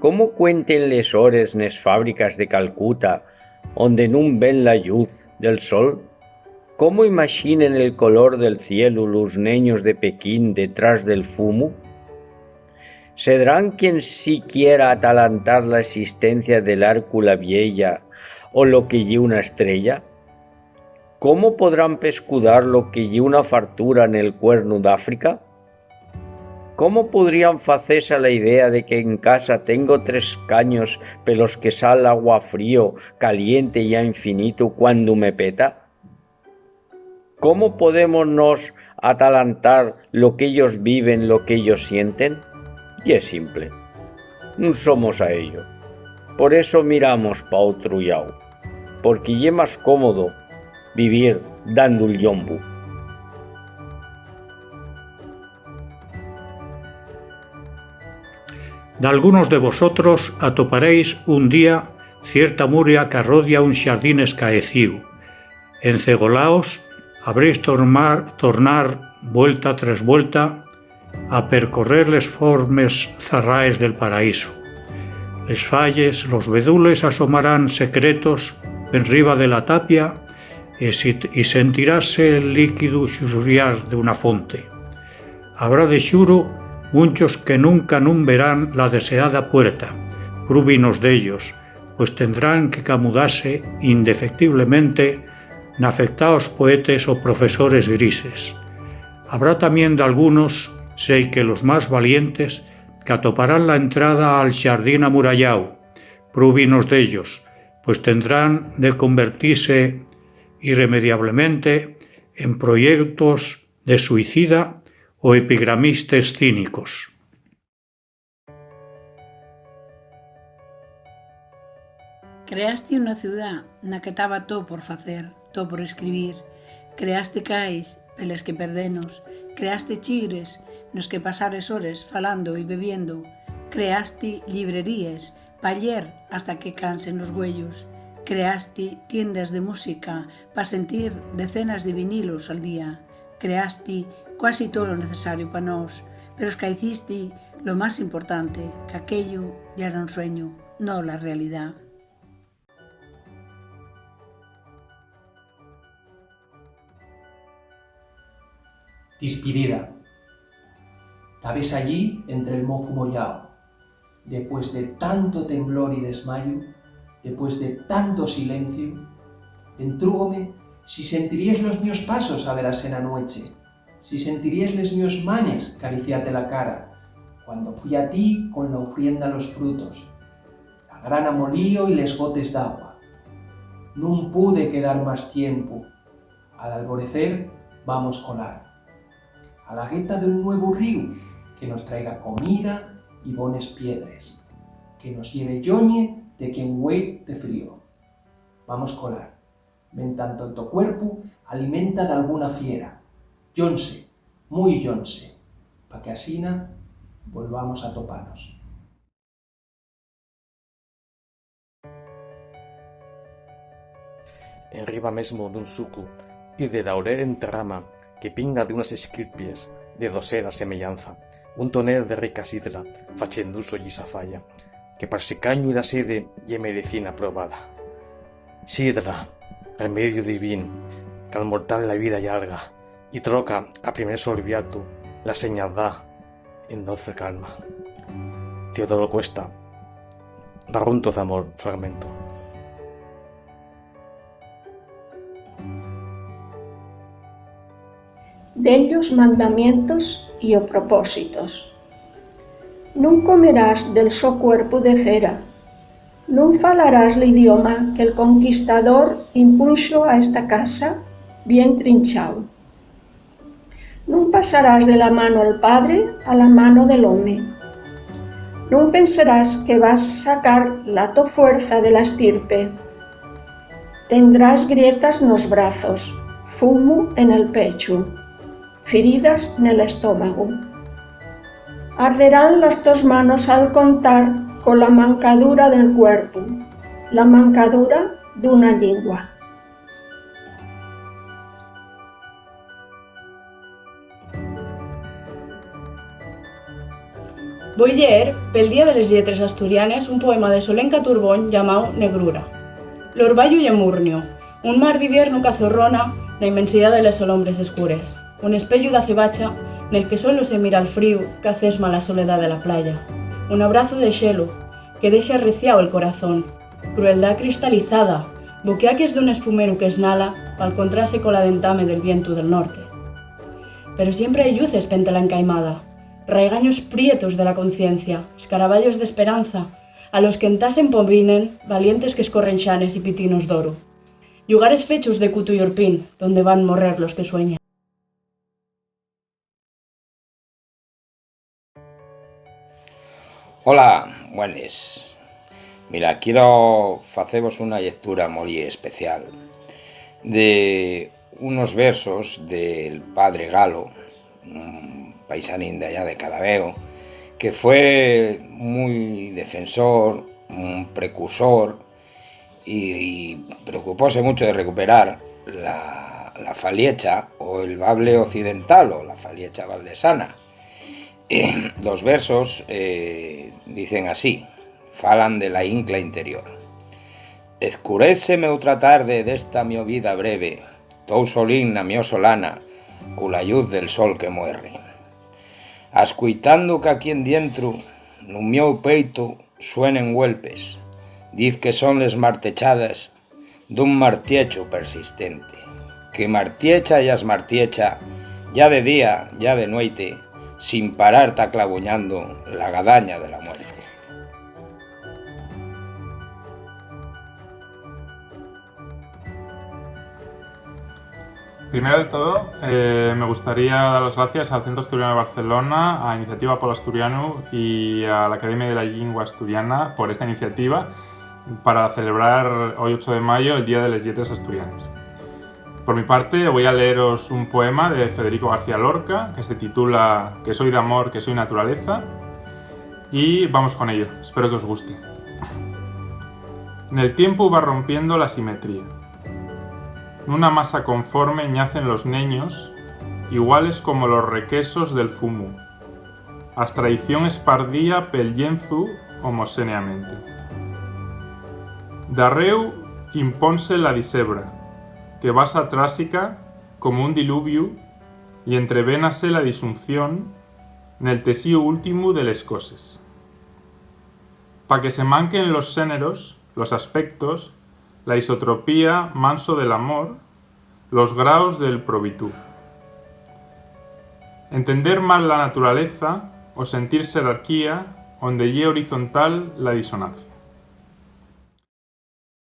¿Cómo cuenten les hores nes fábricas de Calcuta, onde nun ven la lluz del sol? ¿Cómo imaginen el color del cielo los niños de Pekín detrás del fumo? ¿Sedrán quien siquiera atalantar la existencia del Árcula Vieja o lo que ye una estrella? ¿Cómo podrán pescudar lo que ye una fartura en el cuerno d'África? ¿Cómo podrían facerse a la idea de que en casa tengo 3 caños pelos que sal agua frío, caliente y a infinito cuando me peta? ¿Cómo podemos nos atalantar lo que ellos viven, lo que ellos sienten? Y es simple, no somos a ello. Por eso miramos pa otro lado, porque ye más cómodo vivir dando el yombo. De algunos de vosotros atoparéis un día cierta muria que arrodia un xardín escaecíu. Encegolaos, habréis tornar vuelta tras vuelta a percorrer les formes zarraes del paraíso. Les falles, los bedules asomarán secretos en riba de la tapia y sentiráse el líquido xurriar de una fonte. Habrá de xuro muchos que nunca nun verán la deseada puerta, prúbinos dellos, pues tendrán que camudarse indefectiblemente n'afectaos poetes o profesores grises. Habrá también de algunos, sei que los más valientes, que atoparán la entrada al xardín amurallau, prúbinos dellos, pues tendrán de convertirse irremediablemente en proyectos de suicida o epigramistes cínicos. Creaste unha ciudad na que estaba todo por facer, todo por escribir. Creaste cais peles que perdenos. Creaste chigres nos que pasares horas falando e bebiendo. Creaste librerías pa ler hasta que cansen os güellos. Creaste tiendas de música pa sentir decenas de vinilos al día. Creaste quasi todo lo necesario pa nós, pero escaeciste lo más importante, que aquello ya era un sueño, no la realidad. Dispidida. Tabes allí entre el mofu mollao. Después de tanto temblor y desmayo, después de tanto silencio, entrúgome si sentiríes los míos pasos a veras en la noche, si sentiríes les míos manes cariciarte la cara, cuando fui a ti con la ofrienda a los frutos, la grana molío y les gotes d'agua. Nun pude quedar más tiempo. Al alborecer vamos colar a la gueta de un nuevo río que nos traiga comida y bones piedres, que nos lleve yoñe de quien güey de frío. Vamos colar, ven tanto en tu cuerpo alimenta de alguna fiera, yonse, muy yonse, pa que asina volvamos a toparnos. En riba mesmo dun suco y de laurel entrama que pinga de unas escripies de dosera semellanza, un tonel de rica sidra, fachenduso y falla, que para se caño y la sede ye medicina probada. Sidra, remedio divino, que al mortal la vida llarga, y troca a primer sorbiato la señal da en dulce calma. Teodoro Cuesta, Barruntos de amor, fragmento. Dellos mandamientos y o propósitos. Non comerás del so cuerpo de cera, non falarás l'idioma que el conquistador impuxo a esta casa bien trinchao. Non pasarás de la mano al padre a la mano del home. Non pensarás que vas sacar la to fuerza de la estirpe. Tendrás grietas nos brazos, fumo en el pecho, feridas en el estómago. Arderán las tus manos al contar con la mancadura del cuerpo, la mancadura de una lengua. Voy leer, pel Día de les Lletres Asturianes, un poema de Solenca Turbón llamado Negrura. L'orballo y emurnio, un mar d'hivierno cazorrona la inmensidad de les solombres escures, un espello de acebacha nel que solo se mira el frío que acesma la soledad de la playa, un abrazo de xelo que deixa arreciao el corazón, crueldad cristalizada, buqueaques d'un espumero que esnala al contrase con la dentame del viento del norte. Pero siempre hay luces pente la encaimada, raigaños prietos de la conciencia, escaraballos de esperanza, a los que entasen povinen valientes que escorren xanes y pitinos d'oro. Lugares fechos de cuto y orpín, donde van morrer los que sueñan. Hola, buenas. Mira, quiero facevos una lectura muy especial de unos versos del padre Galo, un paisanín de allá de Cadaveo, que fue muy defensor, un precursor y preocupóse mucho de recuperar la faliecha o el bable occidental o la faliecha valdesana. Los versos dicen así, falan de la incla interior. Escuréceme outra tarde desta mio vida breve, tou solín na mio solana, cula lluz del sol que muere. Ascuitando que aquí en dientro, nun miou peito, suenen huelpes, diz que son les martechadas dun martiecho persistente, que martiecha y asmartiecha, ya de día, ya de noite, sin parar ta clavuñando la gadaña de la muerte. Primero de todo, me gustaría dar las gracias al Centro Asturiano de Barcelona, a Iniciativa Polo Asturiano y a la Academia de la Lengua Asturiana por esta iniciativa para celebrar hoy 8 de mayo el Día de les Lletres Asturianes. Por mi parte voy a leeros un poema de Federico García Lorca que se titula Que soy de amor, que soy naturaleza, y vamos con ello, espero que os guste. En el tiempo va rompiendo la simetría. Nuna masa conforme ñacen los neños, iguales como los requesos del fumo. As traición espardía pel lienzu homoséneamente. Darreu impónse la disebra, que basa trásica como un diluvio, y entrevénase la disunción nel tesío último de les coses. Pa que se manquen los géneros, los aspectos, la isotropía manso del amor, los grados del probitud. Entender mal la naturaleza o sentir jerarquía, onde ye horizontal la disonancia.